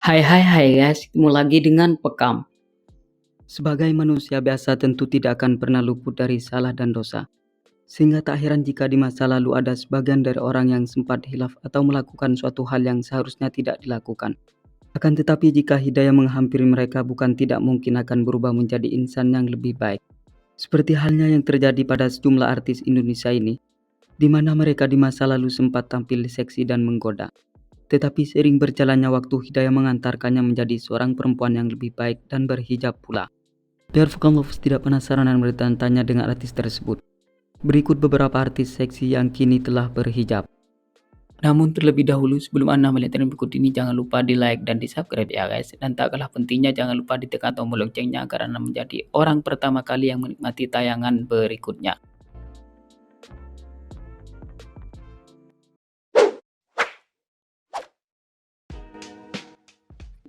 Hai guys, ketemu lagi dengan Pekam. Sebagai manusia biasa tentu tidak akan pernah luput dari salah dan dosa. Sehingga tak heran jika di masa lalu ada sebagian dari orang yang sempat hilaf atau melakukan suatu hal yang seharusnya tidak dilakukan. Akan tetapi jika hidayah menghampiri mereka bukan tidak mungkin akan berubah menjadi insan yang lebih baik. Seperti halnya yang terjadi pada sejumlah artis Indonesia ini, di mana mereka di masa lalu sempat tampil seksi dan menggoda. Tetapi seiring berjalannya waktu, hidayah mengantarkannya menjadi seorang perempuan yang lebih baik dan berhijab pula. Biar Fukan Lovers tidak penasaran dan bertanya-tanya dengan artis tersebut, berikut beberapa artis seksi yang kini telah berhijab. Namun terlebih dahulu sebelum Anda melihat yang berikut ini, jangan lupa di like dan di subscribe ya guys. Dan tak kalah pentingnya jangan lupa ditekan tombol loncengnya karena menjadi orang pertama kali yang menikmati tayangan berikutnya.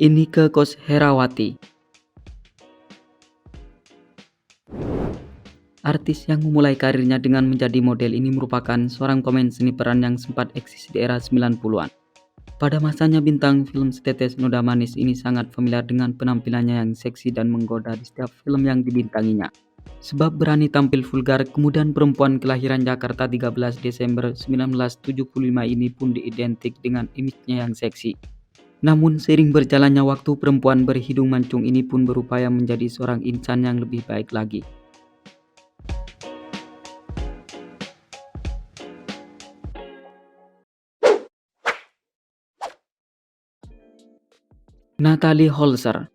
Inneke Koesherawati, artis yang memulai karirnya dengan menjadi model ini merupakan seorang pemain seni peran yang sempat eksis di era 90-an. Pada masanya bintang film Setetes Noda Manis ini sangat familiar dengan penampilannya yang seksi dan menggoda di setiap film yang dibintanginya. Sebab berani tampil vulgar, kemudian perempuan kelahiran Jakarta 13 Desember 1975 ini pun diidentik dengan image-nya yang seksi. Namun seiring berjalannya waktu, perempuan berhidung mancung ini pun berupaya menjadi seorang insan yang lebih baik lagi. Natalie Holzer,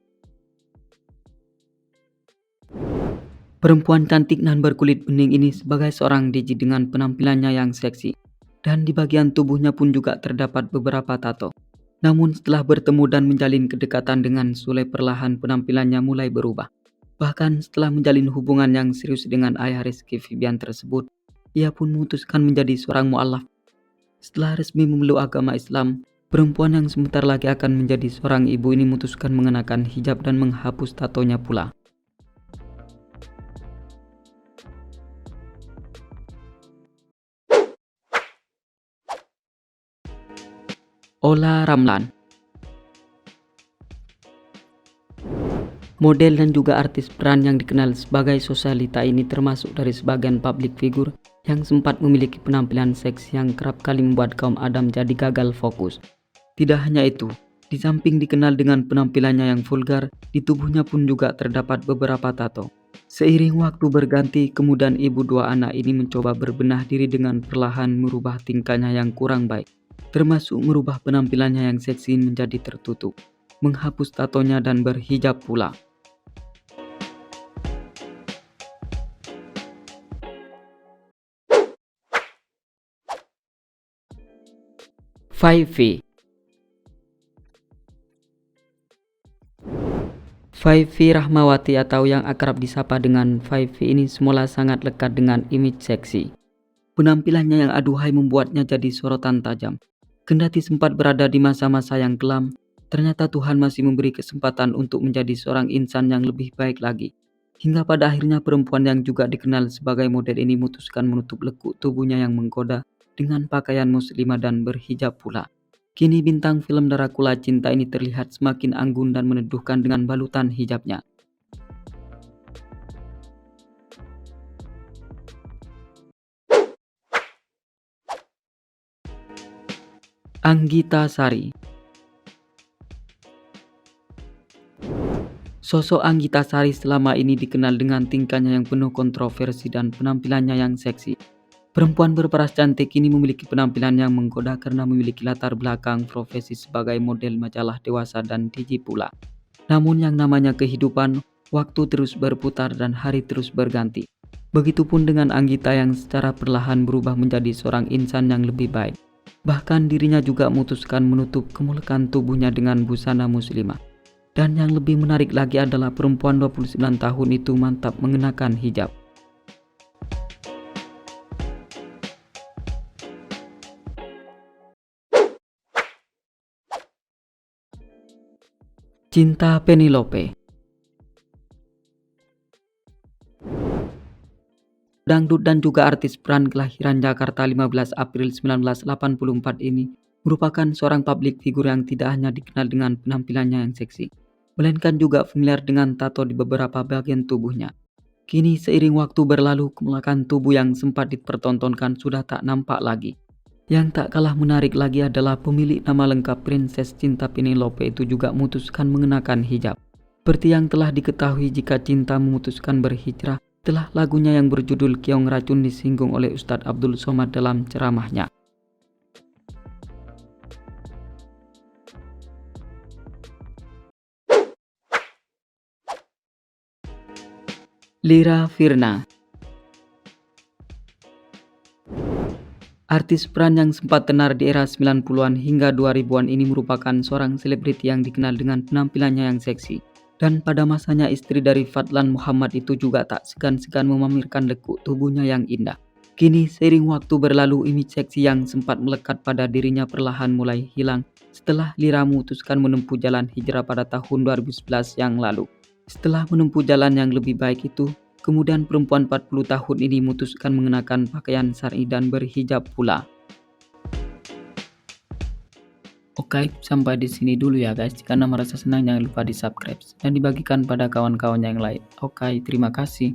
perempuan cantik dan berkulit bening ini sebagai seorang DJ dengan penampilannya yang seksi, dan di bagian tubuhnya pun juga terdapat beberapa tato. Namun setelah bertemu dan menjalin kedekatan dengan Sule, perlahan penampilannya mulai berubah. Bahkan setelah menjalin hubungan yang serius dengan ayah Rizky Febian tersebut, ia pun memutuskan menjadi seorang mu'alaf. Setelah resmi memeluk agama Islam, perempuan yang sebentar lagi akan menjadi seorang ibu ini memutuskan mengenakan hijab dan menghapus tatonya pula. Ola Ramlan, model dan juga artis peran yang dikenal sebagai sosialita ini termasuk dari sebagian public figure yang sempat memiliki penampilan seks yang kerap kali membuat kaum Adam jadi gagal fokus. Tidak hanya itu, di samping dikenal dengan penampilannya yang vulgar, di tubuhnya pun juga terdapat beberapa tato. Seiring waktu berganti, kemudian ibu dua anak ini mencoba berbenah diri dengan perlahan merubah tingkahnya yang kurang baik, termasuk merubah penampilannya yang seksi menjadi tertutup, menghapus tatonya dan berhijab pula. Five Rahmawati atau yang akrab disapa dengan Five ini semula sangat lekat dengan image seksi. Penampilannya yang aduhai membuatnya jadi sorotan tajam. Kendati sempat berada di masa-masa yang kelam, ternyata Tuhan masih memberi kesempatan untuk menjadi seorang insan yang lebih baik lagi. Hingga pada akhirnya perempuan yang juga dikenal sebagai model ini memutuskan menutup lekuk tubuhnya yang menggoda dengan pakaian muslimah dan berhijab pula. Kini bintang film Dracula Cinta ini terlihat semakin anggun dan meneduhkan dengan balutan hijabnya. Anggita Sari. Sosok Anggita Sari selama ini dikenal dengan tingkahnya yang penuh kontroversi dan penampilannya yang seksi. Perempuan berparas cantik ini memiliki penampilan yang menggoda karena memiliki latar belakang profesi sebagai model majalah dewasa dan DJ pula. Namun yang namanya kehidupan, waktu terus berputar dan hari terus berganti. Begitupun dengan Anggita yang secara perlahan berubah menjadi seorang insan yang lebih baik. Bahkan dirinya juga memutuskan menutup kemulekan tubuhnya dengan busana muslimah. Dan yang lebih menarik lagi adalah perempuan 29 tahun itu mantap mengenakan hijab. Cinta Penelope. Dangdut dan juga artis peran kelahiran Jakarta 15 April 1984 ini merupakan seorang publik figur yang tidak hanya dikenal dengan penampilannya yang seksi, melainkan juga familiar dengan tato di beberapa bagian tubuhnya. Kini seiring waktu berlalu, kemelakan tubuh yang sempat dipertontonkan sudah tak nampak lagi. Yang tak kalah menarik lagi adalah pemilik nama lengkap Princess Cinta Penelope itu juga memutuskan mengenakan hijab. Seperti yang telah diketahui, jika cinta memutuskan berhijrah, telah lagunya yang berjudul Keong Racun disinggung oleh Ustadz Abdul Somad dalam ceramahnya. Lira Firna, artis peran yang sempat tenar di era 90-an hingga 2000-an ini merupakan seorang selebriti yang dikenal dengan penampilannya yang seksi. Dan pada masanya istri dari Fadlan Muhammad itu juga tak segan-segan memamerkan lekuk tubuhnya yang indah. Kini seiring waktu berlalu, image seksi yang sempat melekat pada dirinya perlahan mulai hilang setelah Lira memutuskan menempuh jalan hijrah pada tahun 2011 yang lalu. Setelah menempuh jalan yang lebih baik itu, kemudian perempuan 40 tahun ini memutuskan mengenakan pakaian syar'i dan berhijab pula. Oke, sampai di sini dulu ya guys. Jika Anda merasa senang, jangan lupa di subscribe dan dibagikan pada kawan-kawan yang lain. Oke, terima kasih.